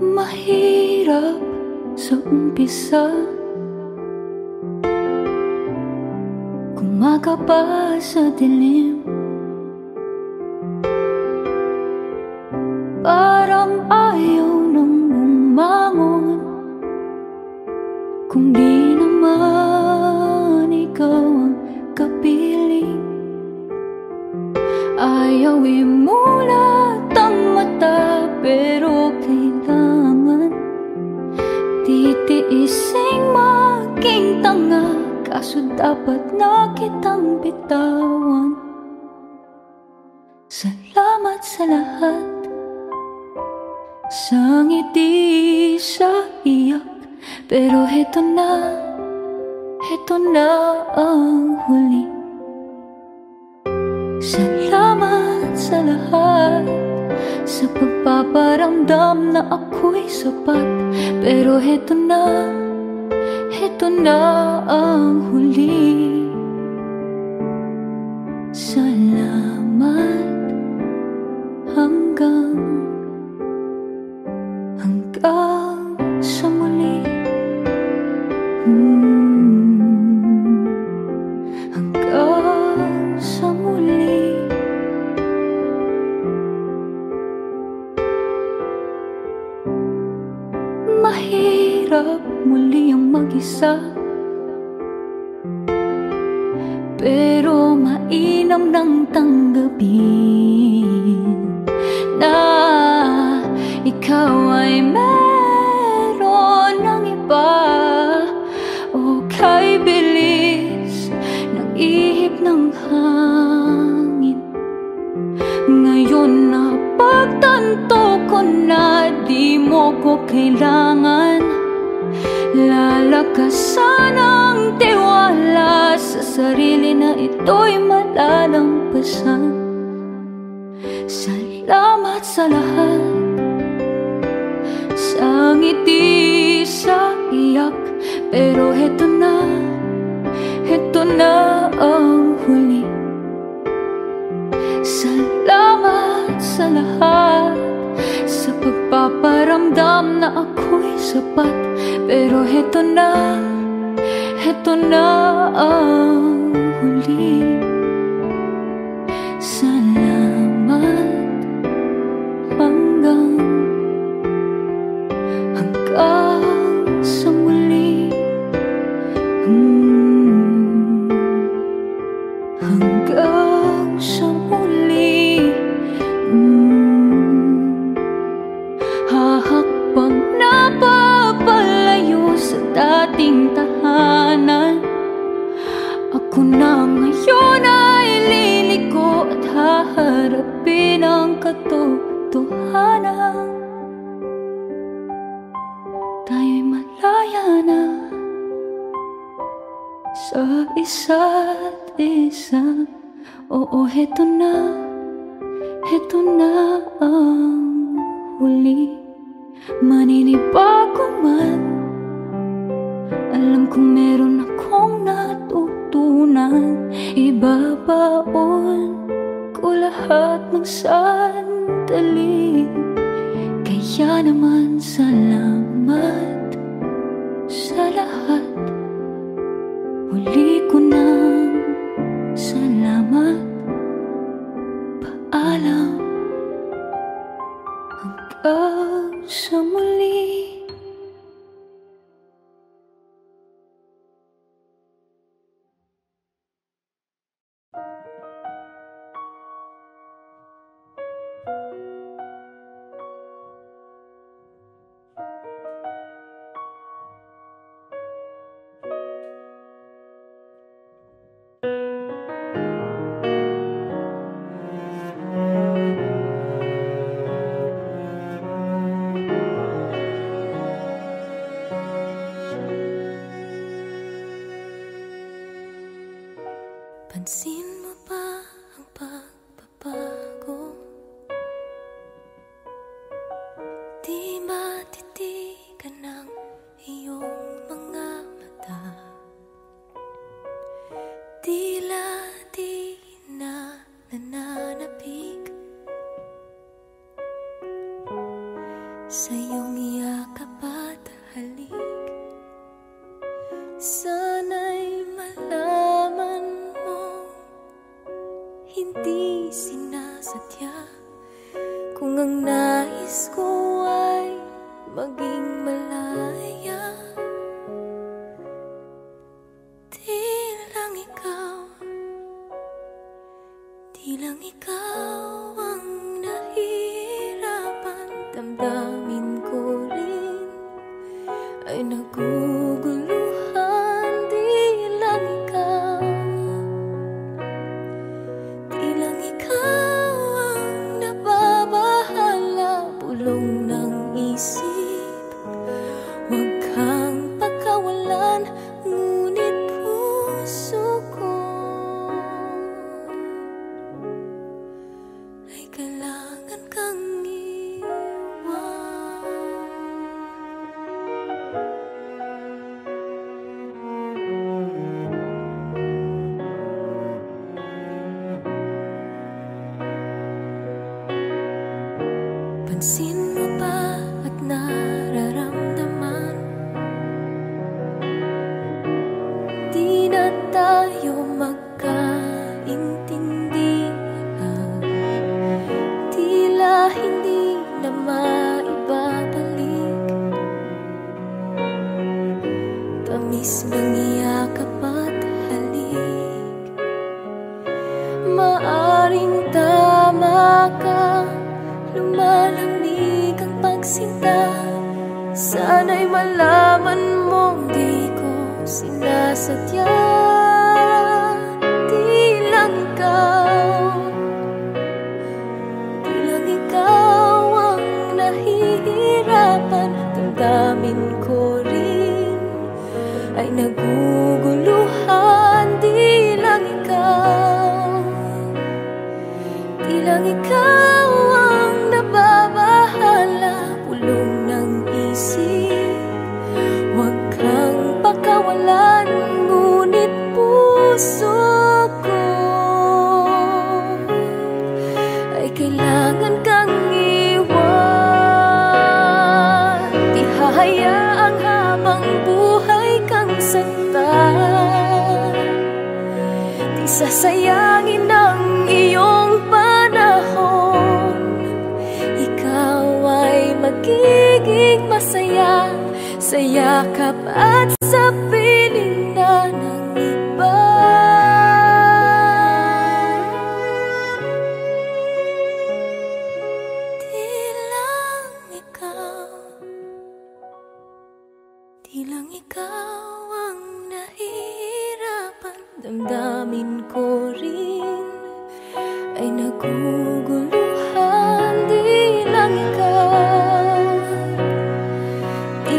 Mahirap sa umpisa, kumaga pa sa dilim, parang ayaw nang bumangon. Kung di naman ikaw ang kapiling, ayaw imulat ang mata, pero kailangan titiising maging tanga. Kaso dapat na kitang bitawan. Salamat sa lahat, sa ngiti, sa iyak, pero heto na ang huli. Salamat sa lahat, sa pagpaparamdam na ako'y sapat, pero heto na ang huli. Salamat hanggang sa muli. Hanggang sa muli. Mahirap muli ang mag-isa, pero mainam nang tanggapin na ikaw ay meron ng iba. O kay bilis ng ihip ng hangin, ngayon na pagtanto ko na di mo ko kailangan. Lalakasan ang tiwala sa sarili na ito'y malalampasan. Salamat sa lahat, sa ngiti, sa iyak, pero heto na ang huli. Salamat sa lahat, sa pagpaparamdam na ako'y sapat, pero heto na ang huli. Salamat hanggang sa muli. Hanggang sa muli. Hahakbang na papalayo sa dating tahanan. Ako na ngayon ay liliko at haharapin ang katotohanan. Tayo'y malaya na sa isa't isa. Oo, heto na ang huli. Maninibago man, alam kong meron akong natutunan. Ibabaon ko lahat ng sandali. Kaya naman salamat sa lahat. Huli ko ng salamat. Paalam hanggang sa muli. Pansin mo ba ang pagbabago? Di matitigan ng iyong mga mata. Tila di na nananapig sa iyong yakap at halik. Sana'y malaman mo, hindi sinasadya. Kung ang nais ko ay maging malaya, di lang ikaw ang nahihirapan. Damdamin ko rin ay naguguluhan. Di lang ikaw ang nababahala. Bulong ng isip, huwag kang pagkawalan, ngunit puso ko ay kailangan kang iwan. Pansin mo ba at nararamdaman? Di na tayo magkaintindihan. Tila hindi na maibabalik tamis ng yakap at halik. Maaring tama ka, lumalamig ang pagsinta. Sana'y malaman mong di ko sinasadya. Di lang ikaw ang nahihirapan. Damdamin ko rin ay naguguluhan. Di lang ikaw ang nababahala. Bulong ng isip, huwag kang pakawalan, ngunit puso ko ay kailangan kang iwan. Di hahayaang habang buhay kang saktan. Di sasayangin ang iyong panahon. Ikaw ay magiging masaya sa yakap at sa piling na ng iba. Di lang ikaw ang nahihirapan. Damdamin ko rin ay naguguluhan. Di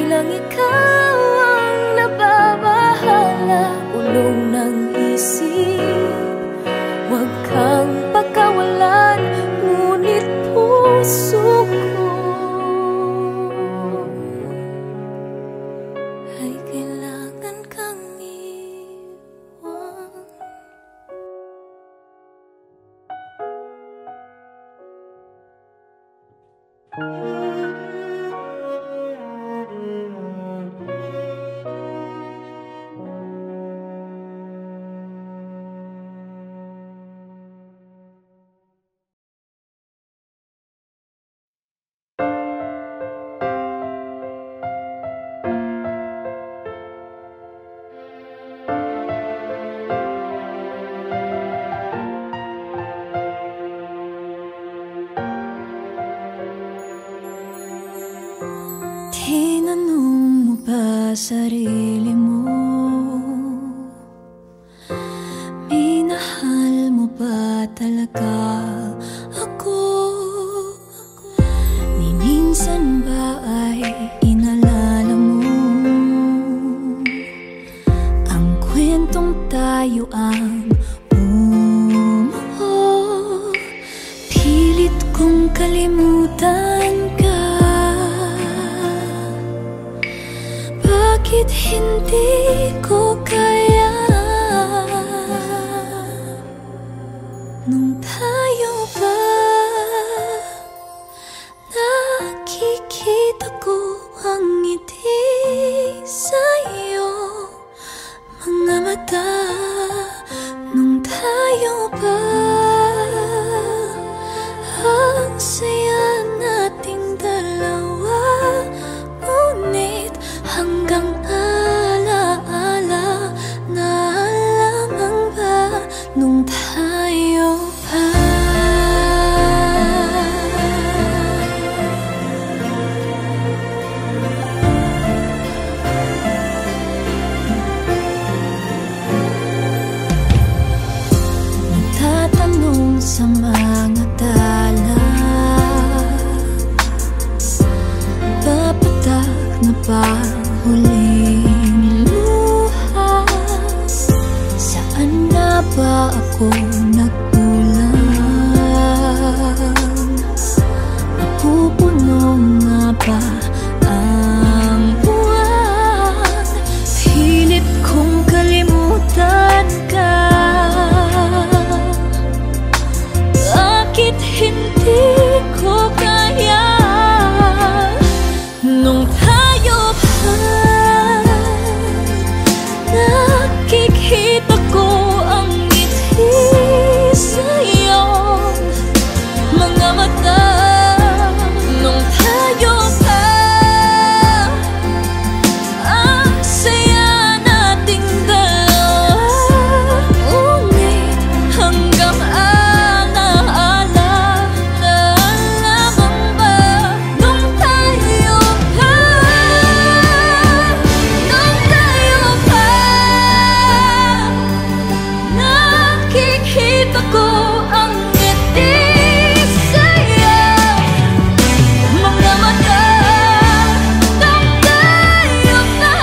lang ikaw ang nababahala. Ulong ng isip, huwag kang pakawalan, ngunit puso ko ay kailangan kang iwan. Tinanong mo ba sarili mo? Minahal mo ba talaga ako? Ni minsan ba ay inalala mo ang kwentong tayo ang bumuo? Pilit kong kalimutan ka. Bakit hindi ko kaya? Nung tayo ba nakikita? nakikita ko ang ngiti sa'yo, mga mata nung tayo pa. Ang saya nating dalawa, ngunit hanggang alaala na lamang ba nung tayo pa. Nagtatanong sa mga tala, papatak na ba huling luha? Saan na ba ako nagkulang? Napupuno nga ba ang buwan? Pilit kong kalimutan ka. Bakit hindi ko kaya nung tayo pa? Nakikita ko ang ngiti sa'yo, mga mata nung tayo pa. Ang saya nating dalawa, ngunit hanggang alaala na lamang ba nung tayo pa. Nung tayo pa, nakikita ko ang ngiti sa'yo, mga mata nung tayo pa.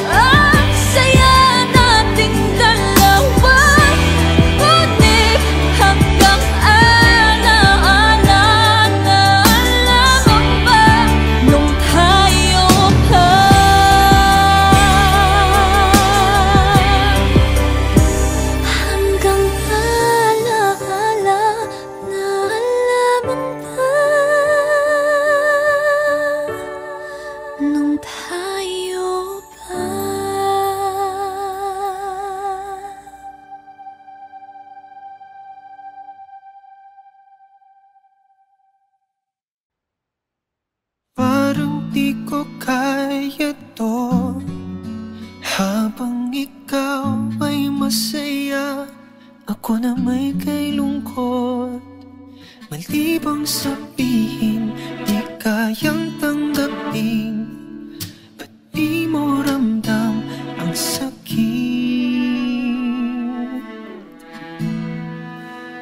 Ang saya nating dalawa, ngunit hanggang alaala na lamang ba nung tayo pa. Hanggang alaala na lamang ba nung tayo pa. Parang di ko kaya to habang ikaw ay masaya, ako na may kay lungkot. Mali bang sabihin di kayang tanggapin? Ba't di mo ramdam ang sakit?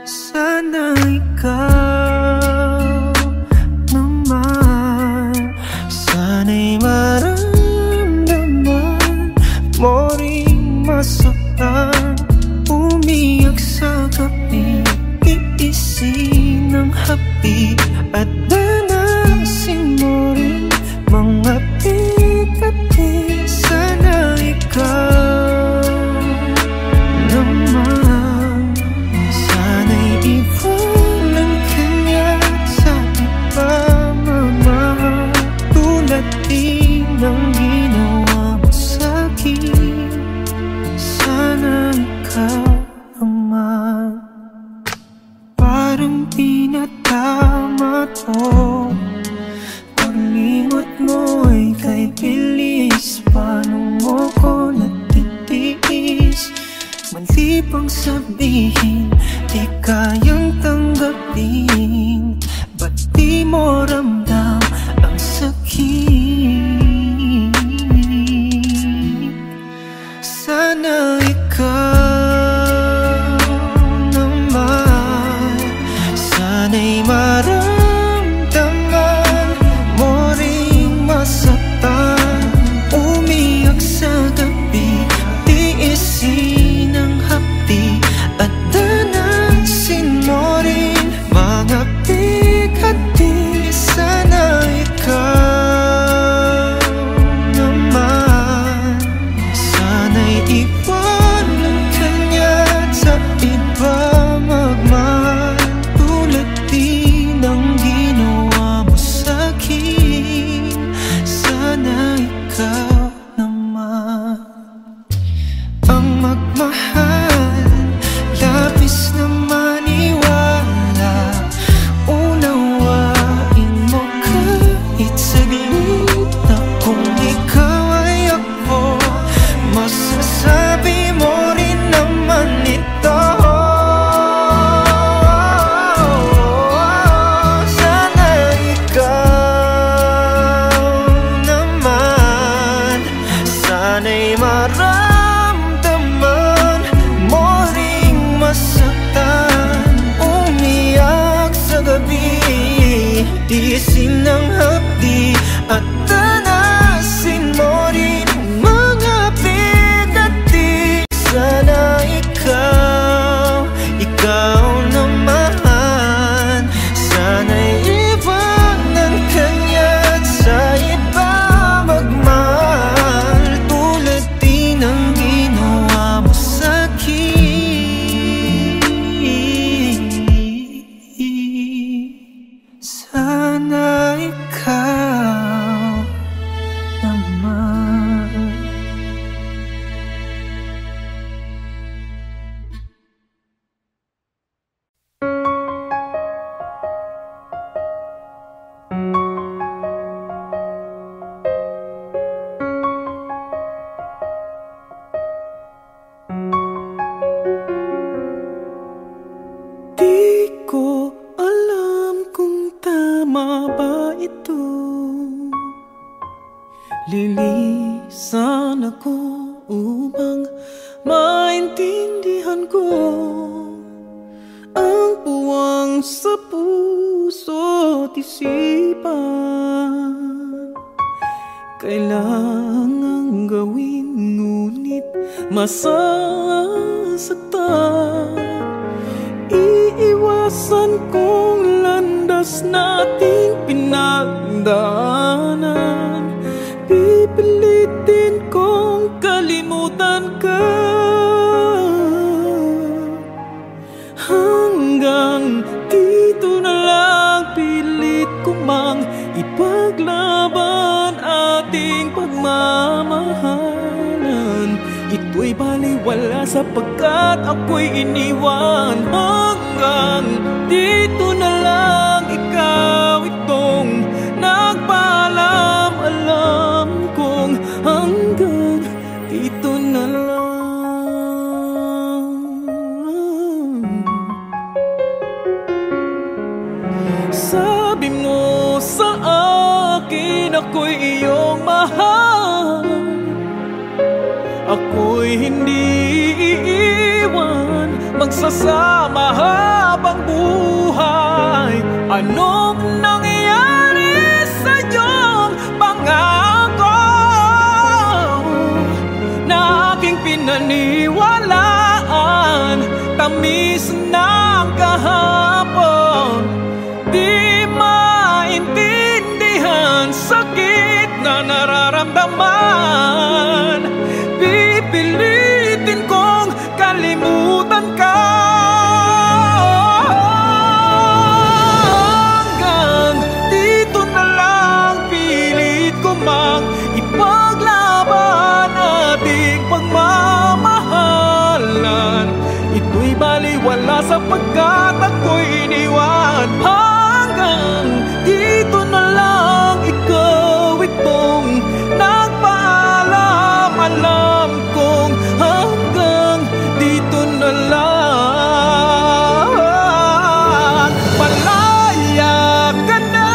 Sana ikaw naman, sana'y maramdaman mo ring masaktan. Umiyak sa gabi, iisin ng hapi, at danasin mo rin mga Lilisan ako upang maintindihan ko ang puwang sa puso't isipan. Kailangang gawin ngunit masasaktan. Iiwasan kong landas nating pinagdaanan. Pipilitin kong kalimutan ka hanggang dito na lang. Pilit ko mang ipaglaban ating pagmamahalan. Ito'y baliwala sapagkat ako'y iniwan. Hanggang dito na lang, ikaw itong nagpaalam. Alam kong hanggang dito na lang. Sabi mo sa akin ako'y iyong mahal. Ako'y hindi iiwan, magsasama habang buhay. Anong nangyari sa iyong pangako na aking pinaniwalaan? Tamis ng kahapon, di maintindihan sakit na nararamdaman. Pipilitin kong kalimutan ka hanggang dito na lang. Pilit ko mang ipaglaban ating pagmamahalan. Ito'y baliwala sapagkat ako'y iniwan. Hanggang dito na lang, ikaw itong nagpaalam. Alam kong hanggang dito na lang. Malaya ka na,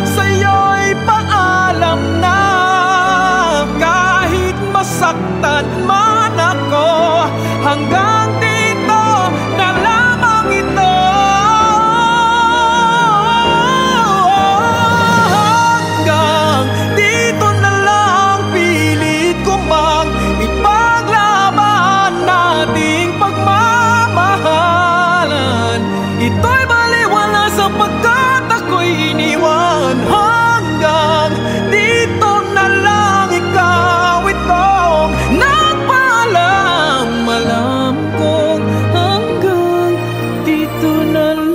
sa'yo'y paalam na. Kahit masaktan man ako, hanggang dito na lamang ito. Hanggang dito na lang, pilit ko mang ipaglaban nating pagmamahalan. Ito'y baliwala sapagkat ako'y iniwan. Hanggang dito na lang, ikaw itong nagpaalam. Alam kong hanggang dito na lang.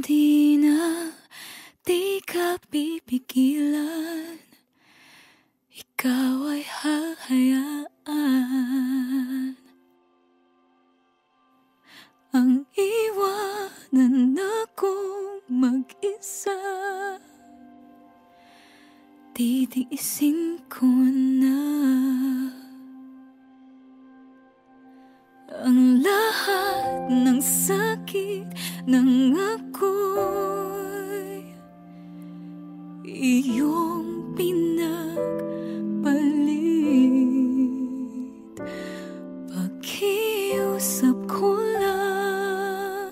Di na, di ka pipigilan. Ikaw ay hahayaan ang iwanan akong mag-isa. Titiisin ko na ang lahat ng sakit ng ako'y iyong pinagpalit. Pakiusap ko lang,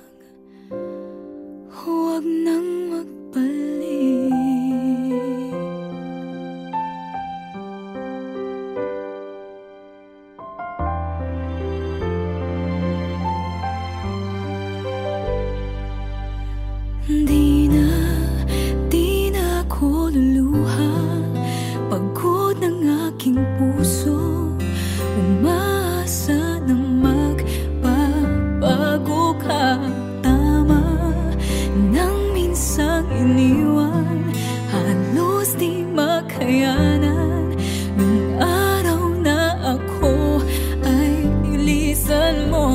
huwag nang magpalit. Di na ako luluha. Pagod ng aking puso, umaasa ng magbabago ka. Tama nang minsang iniwan, halos di makayanan. Nung araw na ako ay ilisan mo.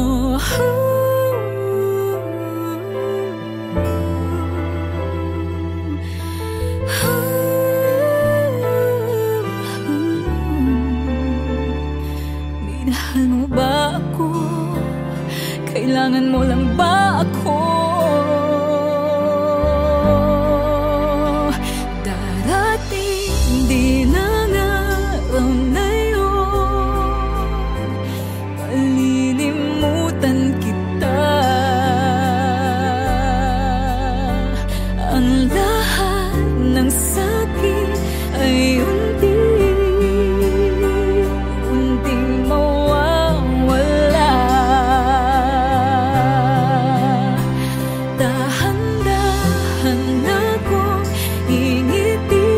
kailangan mo lang ba ako? Darating din ang araw na yun, malilimutan kita. Ang lahat ng sakit ay unting mawawala. Dahan-dahan akong ingiti,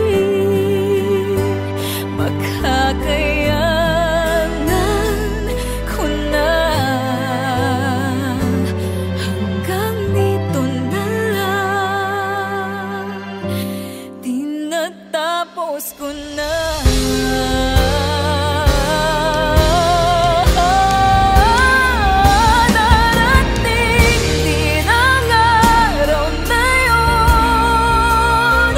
makakayanan ko na. Hanggang dito na lang, tinatapos ko na. Darating din ang araw na yun,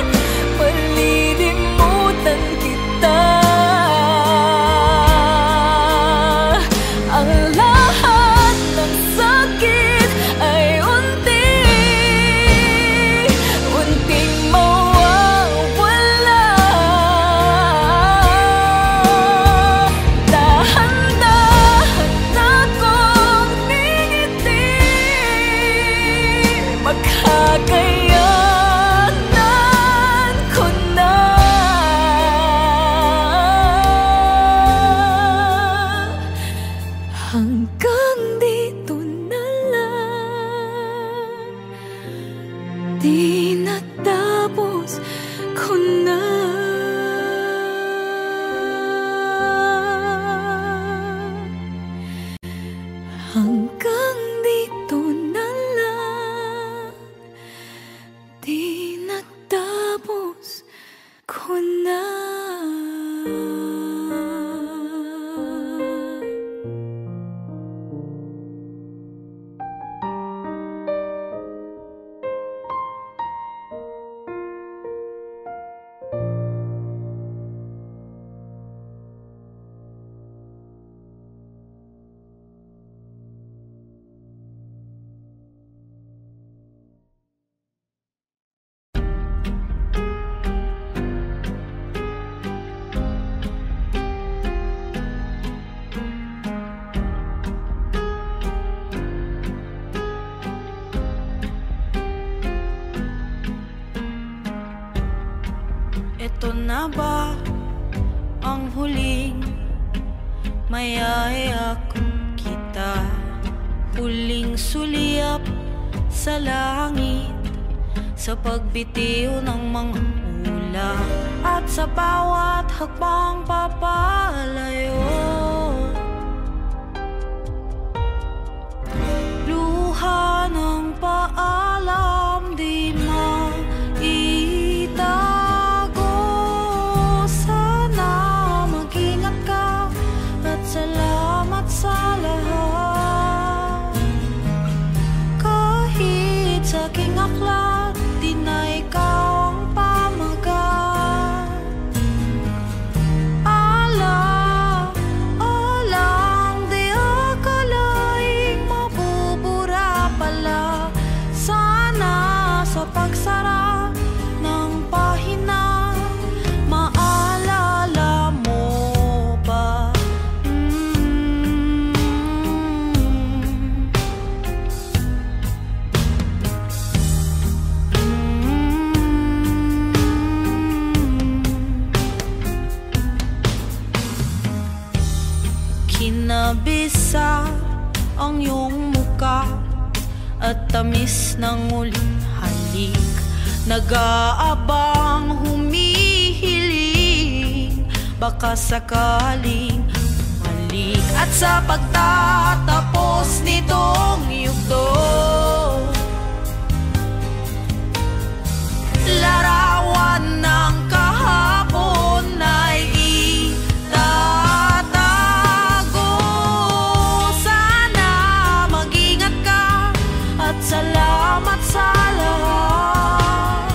malilimutan kita. Ang lahat ng sakit ay unting mawawala. Dahan-dahan akong ngingiti, makakayanan ko na. Hanggang dito na lang, tinatapos ko na. Hanggang dito na lang, tinatapos ko na. Ito na ba ang huling mayaya kong kita? Huling suliyap sa langit, sa pagbitiw ng mga ulan, at sa bawat hakbang papalayo. Luha ng paalam di maitago. Sana mag-ingat ka at salamat sa lahat. Kahit sa aking aklat, di na ikaw ang pamagat. Alang di akalaing mabubura pala. Sana sa pagsara ng pahina, maalala mo pa. Kinabisa ang iyong muka at tamis ng uling halik. Nag-aabang humihiling, baka sakaling malik. At sa pagtatapos nitong yugto, larawan ng kahapon ay itatago. Sana mag-ingat ka at salamat sa lahat.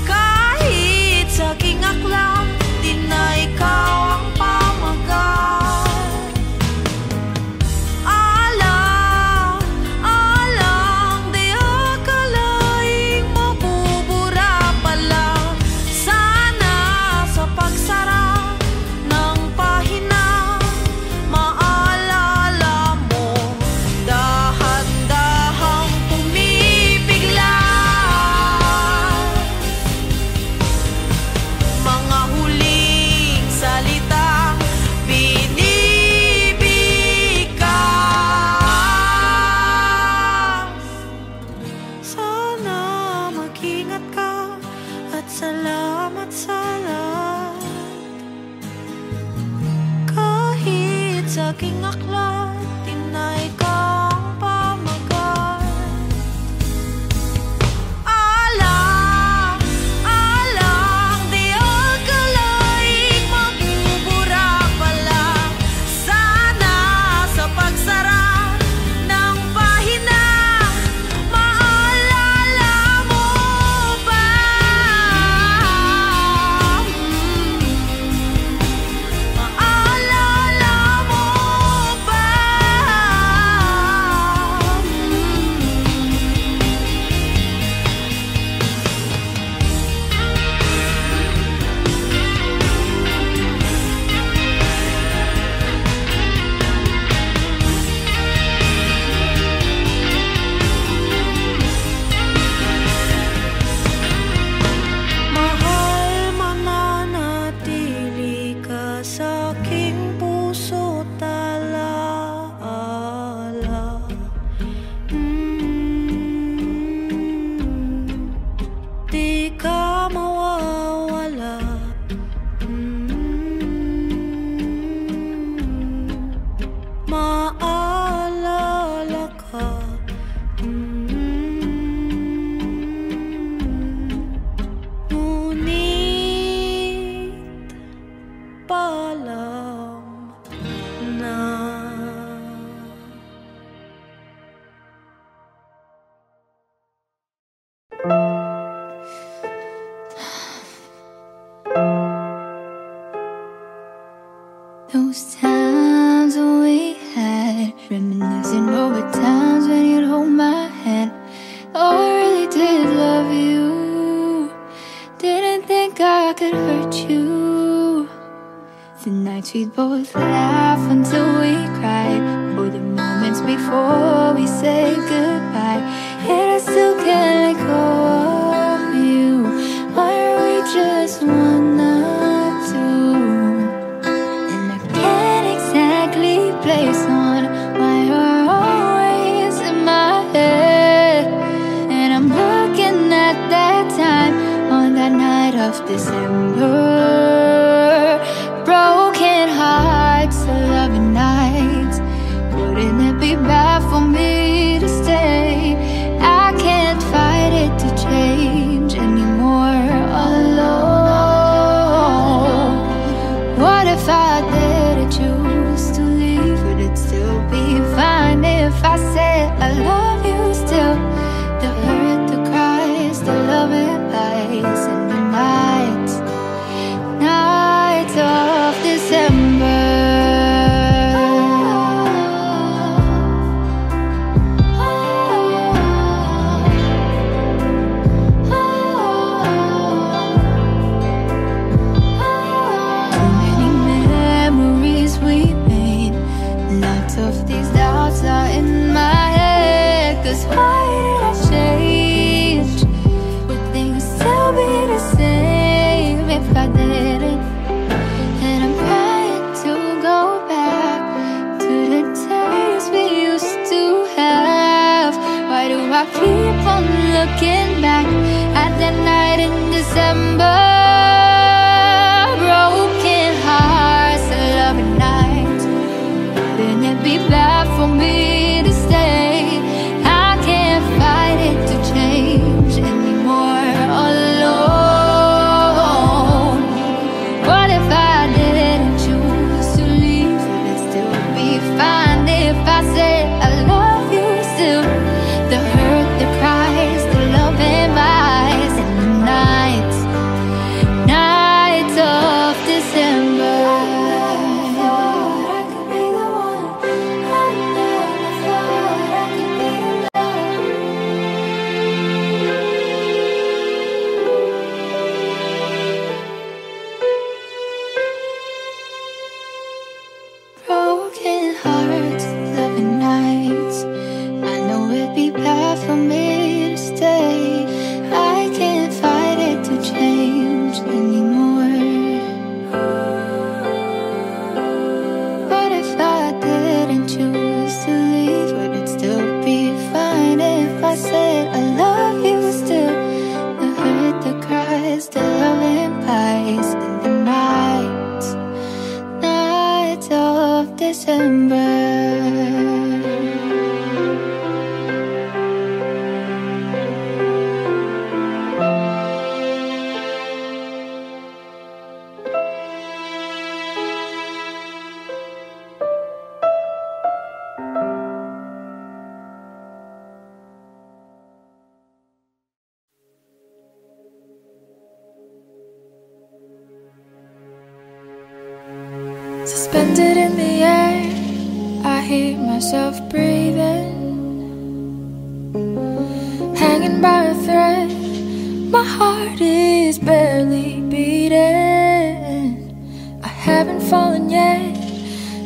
Kahit sa aking aklam, di na ikaw ang pamagat. Alam salamat sa lahat. Kahit sa aking aklat, tinay kang pamagat. Alang, alang, di akalaing magbubura pala. Sana sa pagsara ng pahina, maalala mo ba? Maalala mo ba? Mahal, mananatili ka sa aking puso't alaala. Di ka mawawala. Maalala ka. Ngunit paalam na. Those times when we had, reminiscing over times when you'd hold my hand. Oh, I really did love you. Didn't think I could hurt you. The nights we'd both laugh until we cried, or the moments before we said goodbye. And I still can't let go of you. Why are we just one, not two? And I can't exactly place on why you're always in my head. And I'm looking at that time on that night of December. Broken hearts, loving nights. Wouldn't it be bad for me to stay? I can't fight it to change anymore alone. What if I did choose to leave? Would it still be fine if I said I love you still? The hurt, the cries, the love and lies, and the nights suspended in the air, I hear myself breathing, hanging by a thread. My heart is barely beating. I haven't fallen yet,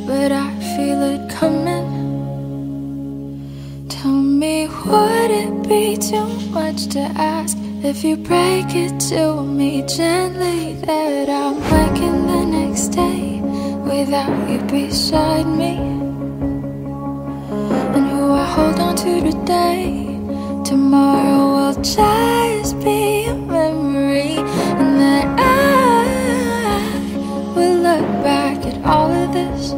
but I feel it coming. Tell me, would it be too much to ask if you break it to me gently that I'm waking the next day without you beside me? And who I hold on to today, tomorrow will just be a memory. And that I will look back at all of this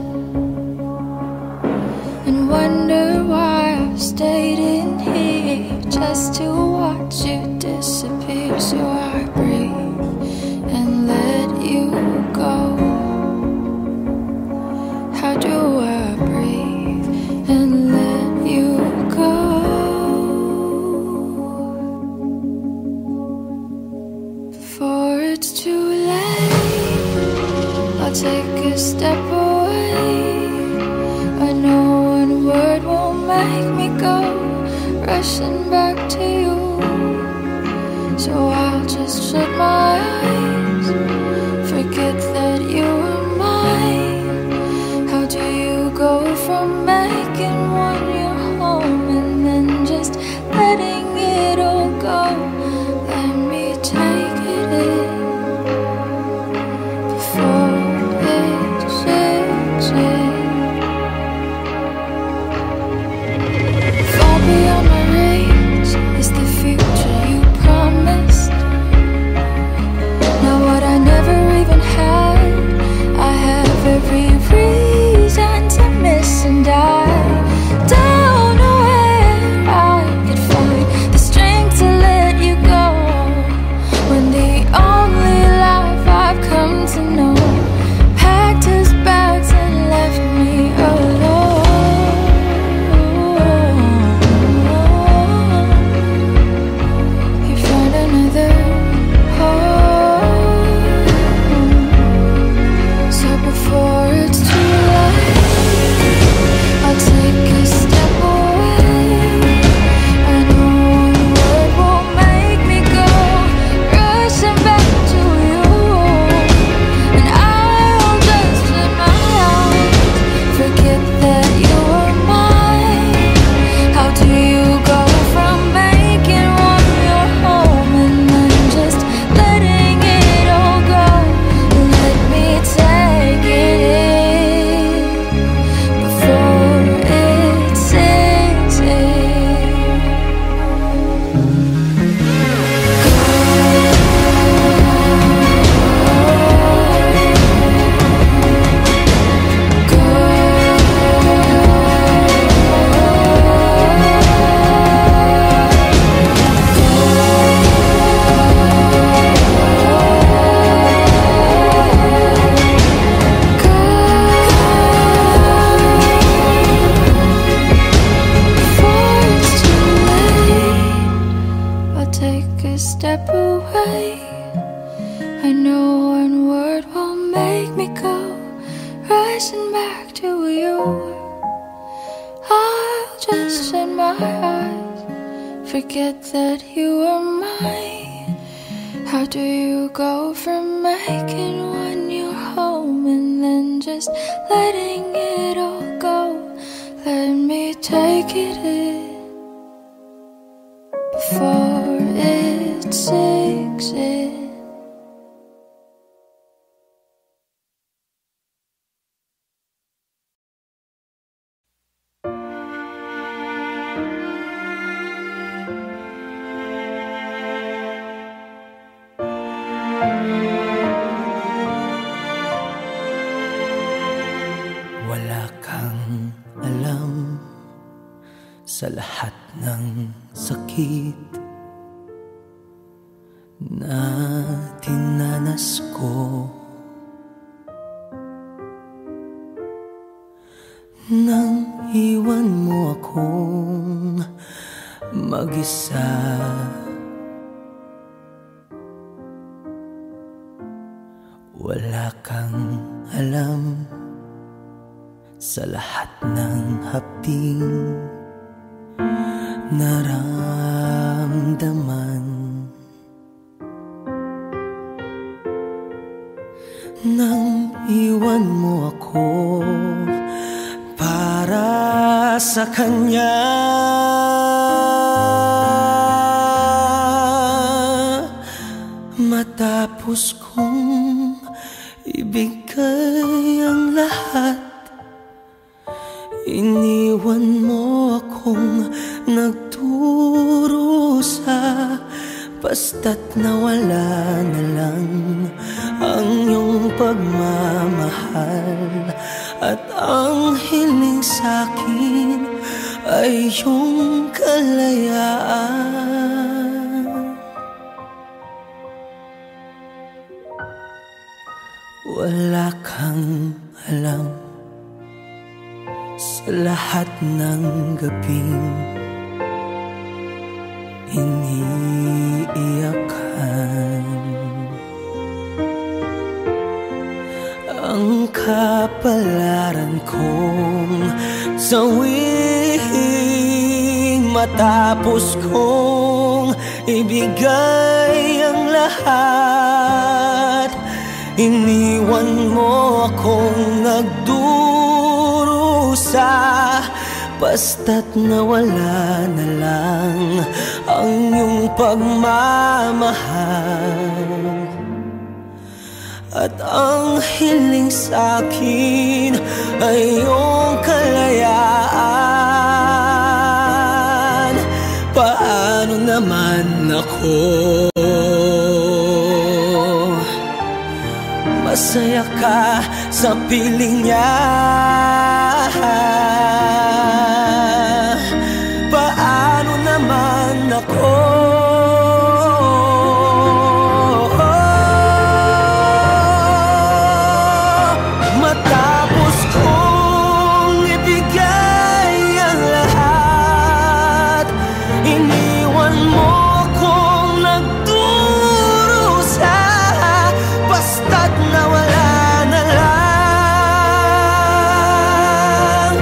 and wonder why I've stayed in here just to watch you disappear. So I breathe and let you go. How do I breathe and let you go? Before it's too late, I'll take a step away. I know one word won't make me go rushing back to you. So I'll just shut my eyes, forget that you were mine. How do you go from making one your home and then just letting it all go? Let me take it in before it sinks in. Far beyond my reach is the future you promised. Now what I never even had, I have every reason to miss. And I don't know where I could find the strength to let you go, when the only life I've come to know packed his bags and left me alone. You found another home. So before it's too late, I'll take a step away. I know one word won't make me go rushing back to you. And I'll just shut my eyes, forget that you were mine. How do you go from making one your home and then just letting it all go? Let me take it in before it sinks in. Before it's too late, I'll take a step away. I know one word won't make me go rushing back to you. I'll just shut my eyes, forget that you were mine. How do you go from making one your home and then just letting it all go? Let me take it in before it sinks in. Wala kang alam sa lahat ng sakit na dinanas ko. Nang iwan mo akong mag-isa, wala kang alam sa lahat ng hapding naramdaman. Nang iwan mo ako para sa kanya, matapos kong ibigay ang lahat, iniwan mo akong nagdurusa. Basta't nawala na lang ang iyong pagmamahal, at ang hiling sa'kin ay iyong kalayaan. Wala kang alam sa lahat ng gabing iniiyakan, ang kapalaran kong sawihin. Matapos kong ibigay ang lahat, iniwan mo akong nagdurusa. Basta't nawala na lang ang iyong pagmamahal, at ang hiling sa'kin ay iyong kalayaan. Paano naman ako masaya ka sa piling niya? Paano naman ako matapos kong ibigay ang lahat, iniwan mo akong nagdurusa. Basta't nawala na lang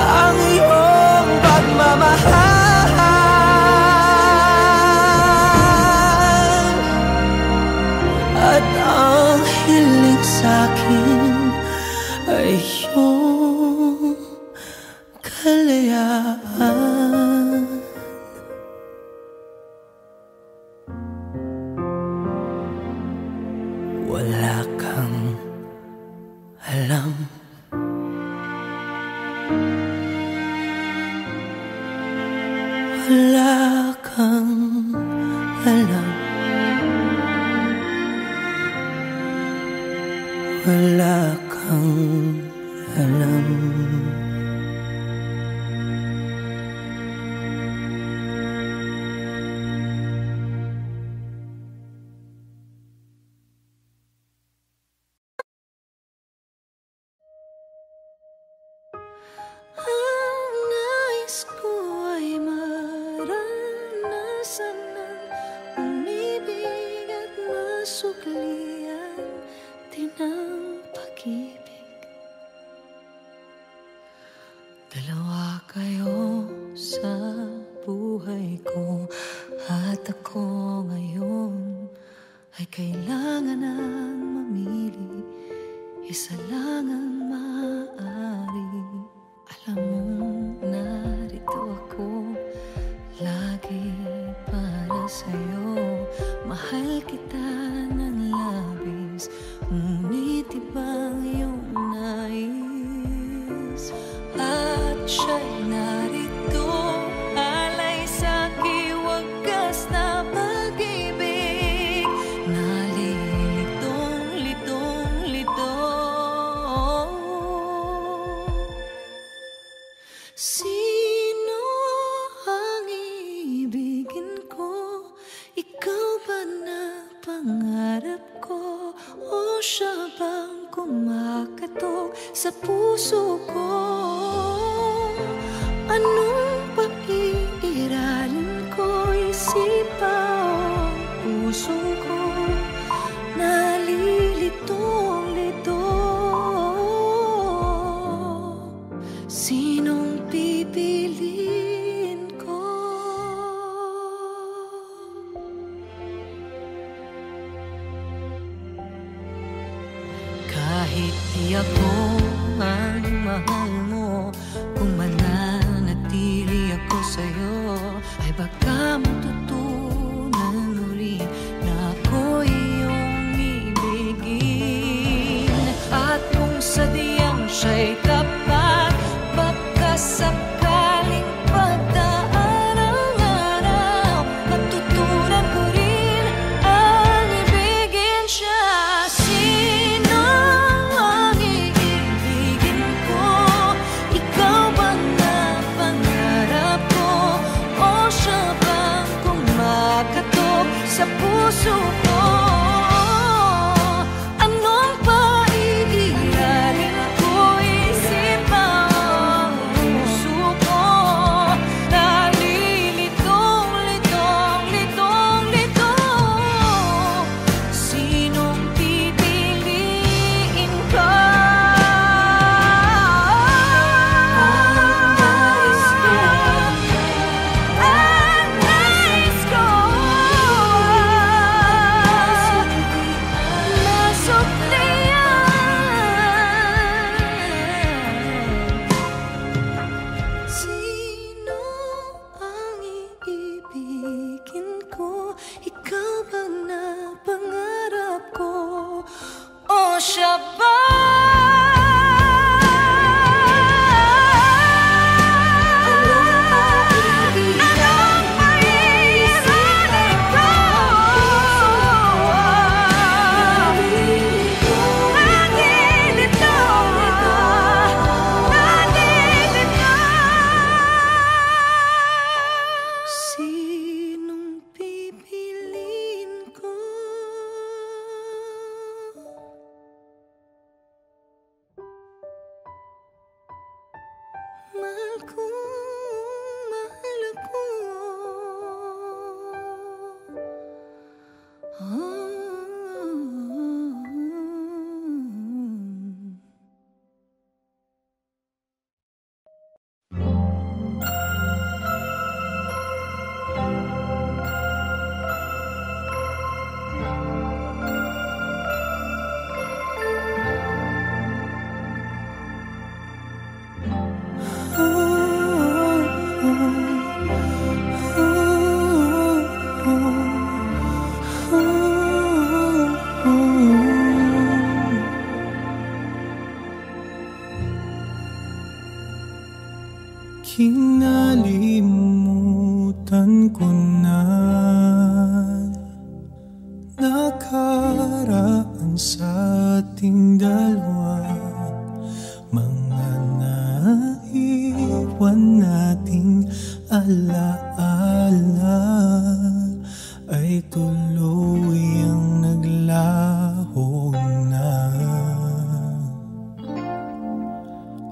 ang iyong pagmamahal, at ang hiling sa'kin ay iyong kalayaan. Wala kang alam wala kang alam, wala kang alam. Ang nais ko ay maranasan ng umibig at masuklian din ang pag-ibig. Dalawa kayo sa buhay ko, at ako ngayon ay kailangan ng mamili. Isa lang ang maaari. Alam mo, narito ako lagi para sa'yo. Mahal kita ng labis, ngunit ibang iyong nais. At siya'y narito, alay sa'ki wagas na pag-ibig. Nalilitong-litong-lito. Sino ang ibigin ko? Ikaw ba na pangarap ko? O siya bang kumakatok sa puso ko? Anong pag-iiralin ko? Isipan o puso ko? Nalilitong-lito. di ako ang mahal mo. Kung mananatili ako sa'yo, ay baka matutunan mo rin na ako iyong ibigin. At kung sadyang siya'y tapat, baka sakaling pagdaan ang araw, matutunan ko rin ang ibigin siya. Sino ang iibigin ko? Ikaw ba na pangarap ko? O siya bang kumakatok sa puso ko? Anong paiiyarin ko? Isip ang puso ko. Nalilitong, litong, litong, litong. Sinong pipiliin ko? Ang nais ko, nasuklian. Sino ang iibigin ko? Ikaw ba na pangarap ko? O siya ba? Anong paiiyarin ko? Nalilito, nalilito. Sinong pipiliin ko? Mahal ko, mahal ako. Kinalimutan ko na nakaraan sa ating dalawa, mga naiwan nating alaala ay tuluyang naglaho na.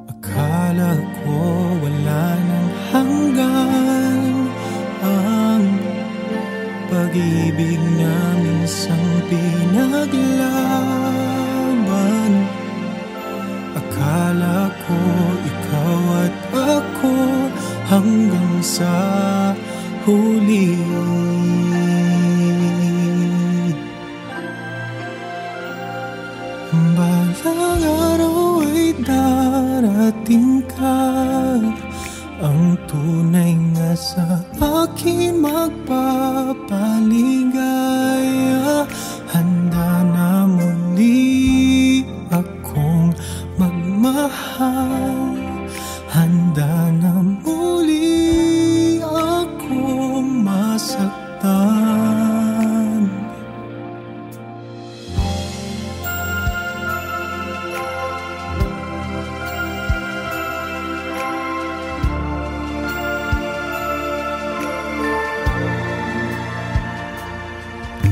Akala ko wala nang hanggan ang pag-ibig na minsang pinaglaban. Akala ko ikaw at ako hanggang sa huli. Balang araw ay darating ka, ang tunay nga sa akin magpapaligaya. Handa na muli akong magmahal, handa na muli akong masaktan.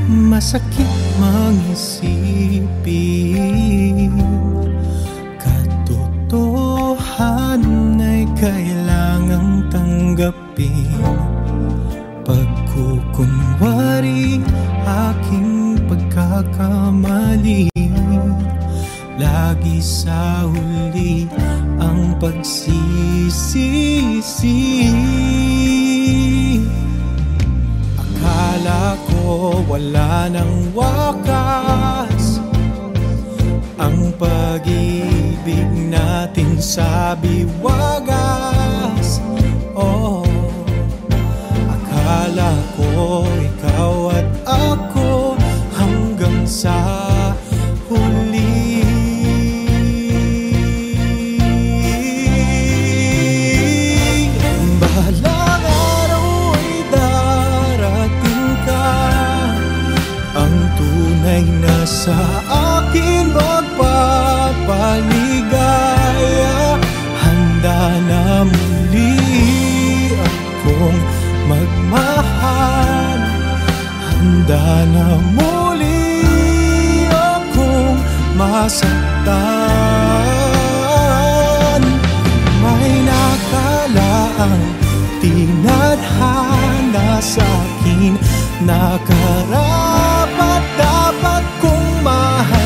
Masakit mag-isipin, katotohanan ay kailangang tanggapin. Pagkukunwari aking pagkakamali, lagi sa huli ang pagsisisi. Akala ko wala nang wakas ang pag-ibig natin sa biwagas. Oh, akala ko ikaw at ako hanggang sa huli. Bahalang araw ay darating ka, ang tunay na sa akin magpapaligaya. Handa na muli akong magmahal, handa na muli akong masaktan. May nakalaang tinadhana sa akin na karapat dapat kong mahalin.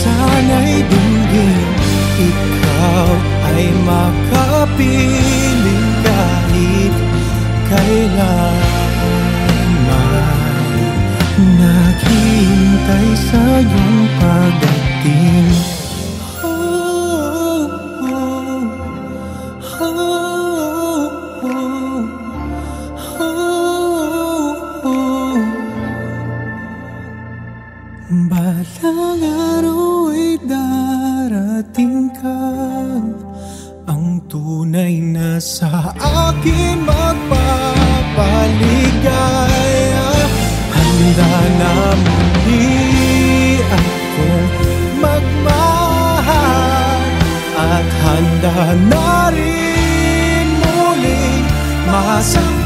Sana'y dinggin ikaw ay makapiling kahit kailanman. Naghihintay sa iyong pagdating. Balang araw ay darating ka, ang tunay na sa akin magpapaligaya. Handa na muli akong magmahal, at handa na rin muling masaktan.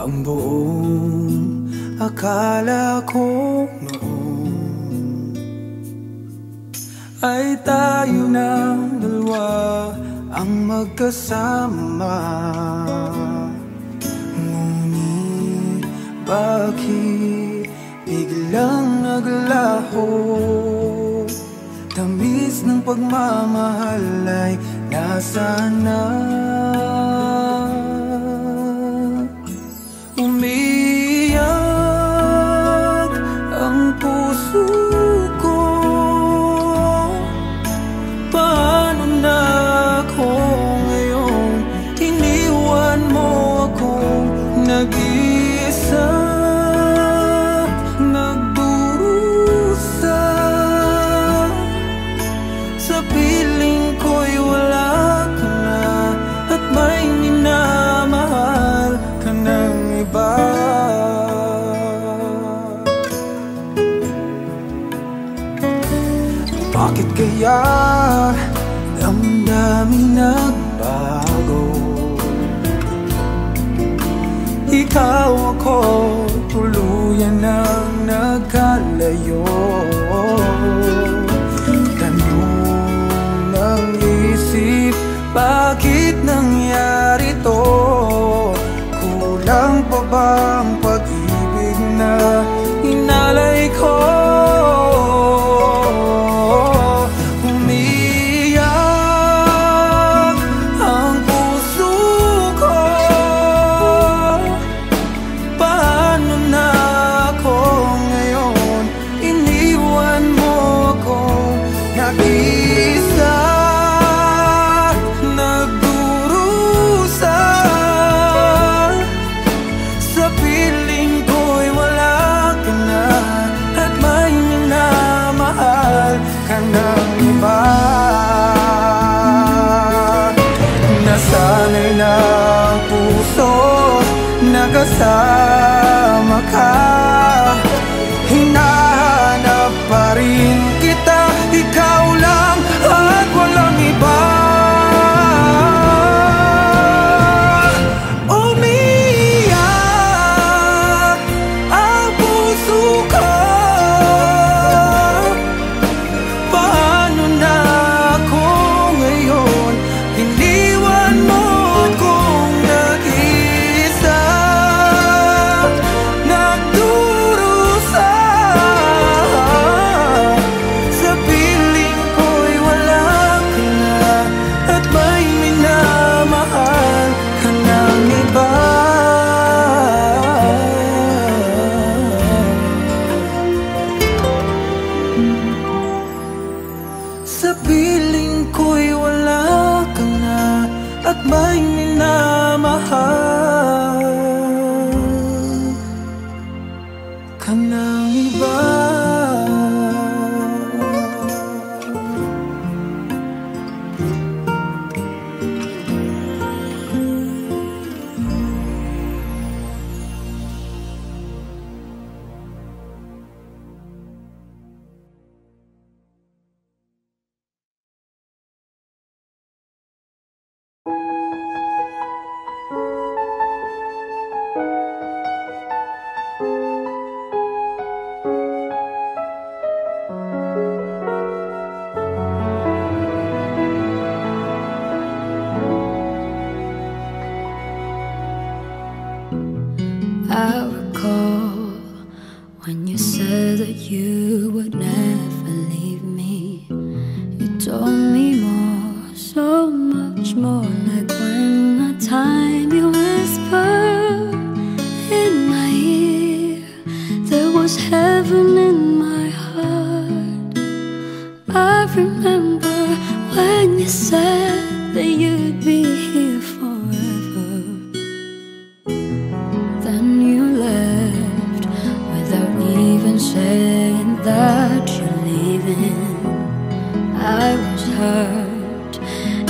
Ang buong akala ko noon ay tayo ng dalawa ang magkasama. Ngunit bakit biglang naglaho? Tamis ng pagmamahal ay nasaan na? Umiyak ang puso ko, paano na ako ngayon? Iniwan mo akong nag-iisa, nagdurusa. Sa piling ko'y wala ka na, at may minamahal ka ng iba. Bakit kaya damdamin nagbago? Ikaw ako tuluyan nang nagkalayo. Tanong ng isip, bakit nangyari to? Kulang pa bang pag-ibig na inalay ko? Umiyak ang puso ko, paano na ako ngayon? Iniwan mo ako nag-isa, nagdurusa. Sa piling ko'y wala ka na, at may minamahal ka ng iba. kita, ikaw lang at walang iba. Umiyak ang puso ko. Paano na ako ngayon? Iniwan mo akong nag-iisa, nagdurusa. Sa piling ko'y wala ka na, at may minamahal ka ng iba. Sa piling ko'y wala ka na, at may minamahal ka ng iba. I recall when you said that you would never leave me. You told me more, so much more. Like when the time you whispered in my ear, there was heaven in my heart. I remember when you said that you'd be here forever. Then you left without even saying that you're leaving. I was hurt,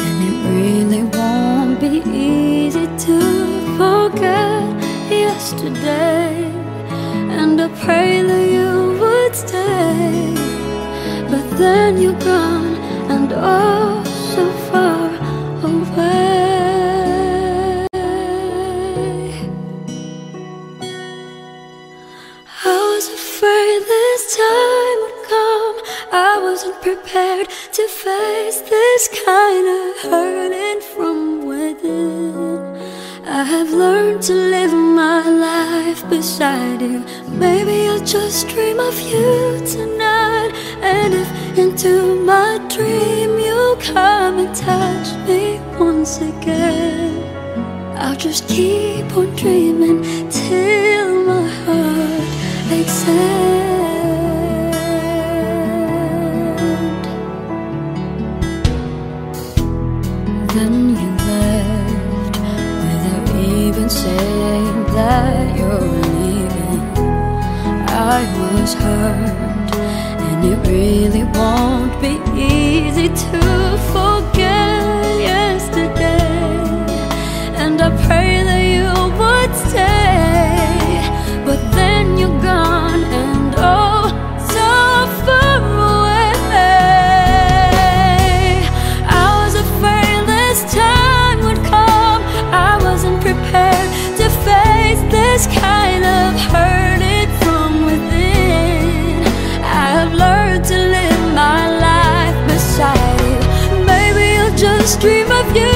and it really won't be easy to forget yesterday. And I pray that you would stay, but then you're gone, and oh, so far away. I was afraid this time would come. I wasn't prepared to face this kind of hurting from within. I have learned to live my life beside you. Maybe I'll just dream of you tonight. And if into my dream you come and touch me once again, I'll just keep on dreaming till my heart extends. Then you left without even saying that you're leaving. I was hurt, and it really won't be easy to forget yesterday. And I pray that you would stay, but then you're gone, and oh, so far away. I was afraid this time would come. I wasn't prepared to face this kind of hurting from within. I have learned to live my life beside you. Maybe I'll just dream of you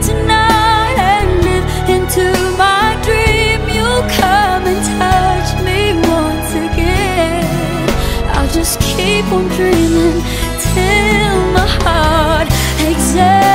tonight, and if into my dream you'll come and touch me once again, I'll just keep on dreaming till my heart exhales.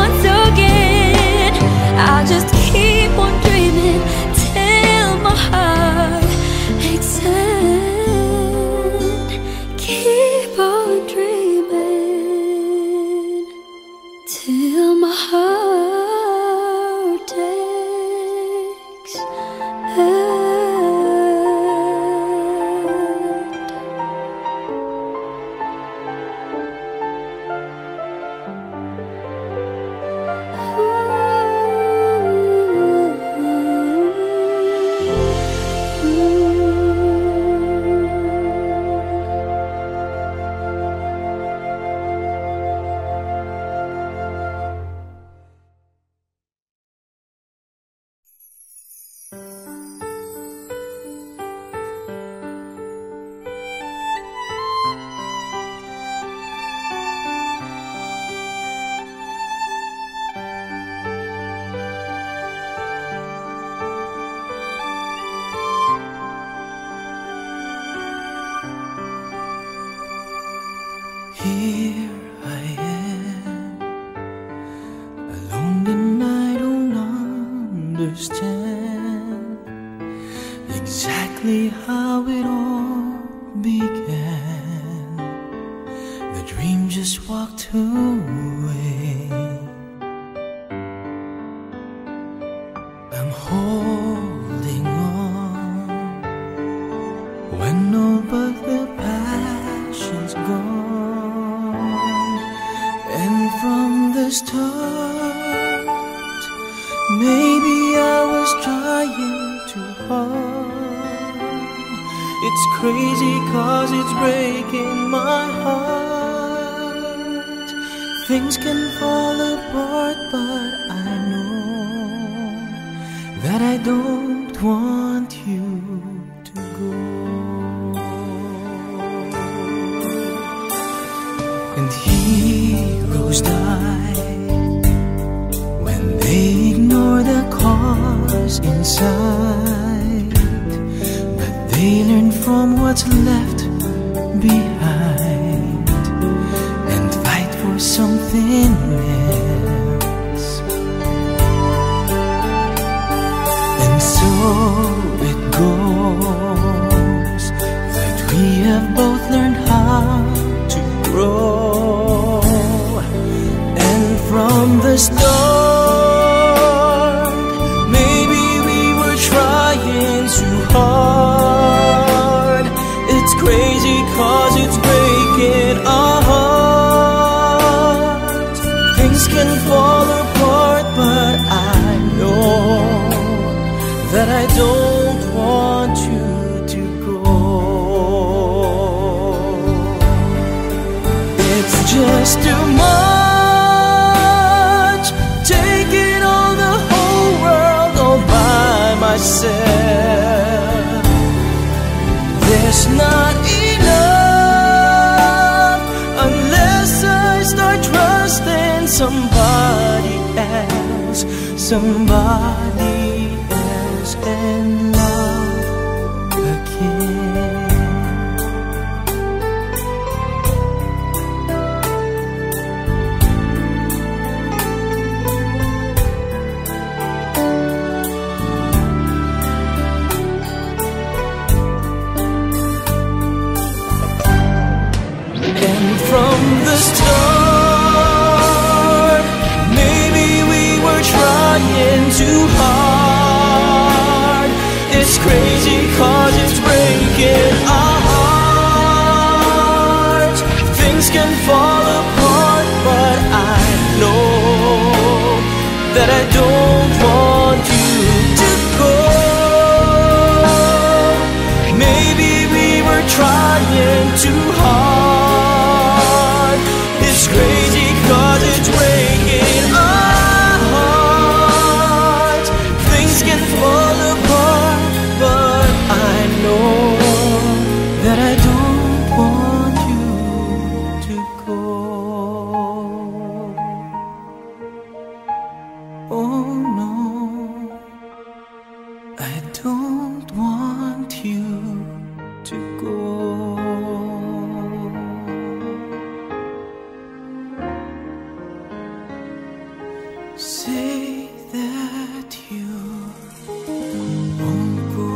Keep here I am, alone and I don't understand exactly how it all began. The dream just walked away. I'm holding on when all but the passion's gone. And from the start, maybe I was trying too hard. It's crazy 'cause it's breaking my heart. Things can fall apart, but I know that I don't want you to go. And heroes die when they ignore the cause inside, but they learn from what's left behind and fight for something else. And so it goes that we have both learned how to grow. And from the start, maybe we were trying too hard. It's crazy 'cause it's breaking our heart. Things can fall apart, but I know that I don't want you to go. It's just too much, taking on the whole world all by myself. There's not enough unless I start trusting somebody else, somebody else, and love again. And from the start, maybe we were trying too hard. It's crazy 'cause it's breaking our heart. Things can fall apart, but I know that I don't want you to go. Maybe we were trying too hard. It's crazy 'cause it's breaking our heart. Things can fall apart, but I know that I don't want you to go. Oh no, I don't want you to go. Say that you won't go.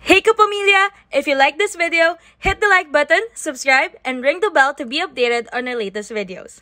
Hey Kapamilya! If you like this video, hit the like button, subscribe, and ring the bell to be updated on our latest videos.